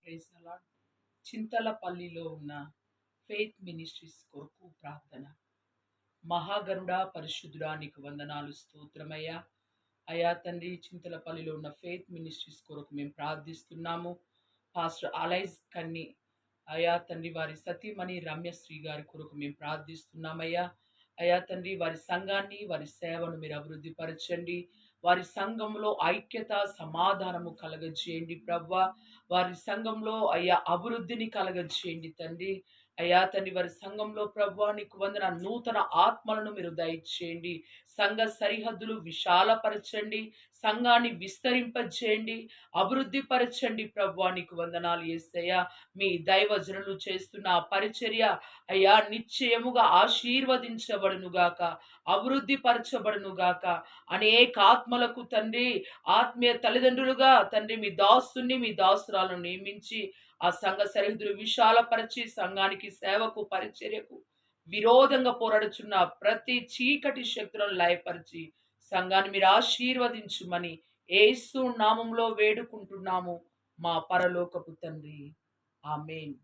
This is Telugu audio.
Praise the lord. చింతలపల్లిలో ఉన్న ఫెయిత్ మినిస్ట్రీస్ కొరకు ప్రార్థన. మహాగరుడా, పరిశుద్ధుడా, నీకు వందనాలు, స్తోత్రమయ్యా. అయా తండ్రి, చింతలపల్లిలో ఉన్న ఫెయిత్ మినిస్ట్రీస్ కొరకు మేము ప్రార్థిస్తున్నాము. పాస్టర్ అలైజ్ కన్ని అయా తండ్రి, వారి సతీమణి రమ్యశ్రీ గారి కొరకు మేము ప్రార్థిస్తున్నామయ్యా. అయా తండ్రి, వారి సంఘాన్ని, వారి సేవను మీరు అభివృద్ధి పరచండి. వారి సంఘంలో ఐక్యత, సమాధానము కలగజేయండి ప్రవ్వా. వారి సంఘంలో అయ్యా అభివృద్ధిని కలగజేయండి తండ్రి. అయ్యా తండ్రి, వారి సంఘంలో ప్రవ్వా నీకు వందన నూతన ఆత్మలను మీరు దయచేయండి. సంఘ సరిహద్దులు విశాలపరచండి. సంఘాన్ని విస్తరింపజేయండి, అభివృద్ధి పరచండి ప్రవ్వా. నీకు వందనాలు యేసయ్యా. మీ దైవజనులు చేస్తున్న ఆ పరిచర్య అయ్యా నిశ్చయముగా ఆశీర్వదించబడును గాక, అభివృద్ధి పరచబడును గాక. అనేక ఆత్మలకు తండ్రి, ఆత్మీయ తల్లిదండ్రులుగా తండ్రి మీ దాసుని, మీ దాసురాలను నియమించి ఆ సంఘ సరిహద్దులు విశాలపరిచి సంఘానికి, సేవకు, పరిచర్యకు విరోధంగా పోరాడుచున్న ప్రతి చీకటి శక్తులను లయపరిచి సంఘాన్ని మీరు ఆశీర్వదించుమని యేసు నామములో వేడుకుంటున్నాము మా పరలోకపు తండ్రి. ఆమేన్.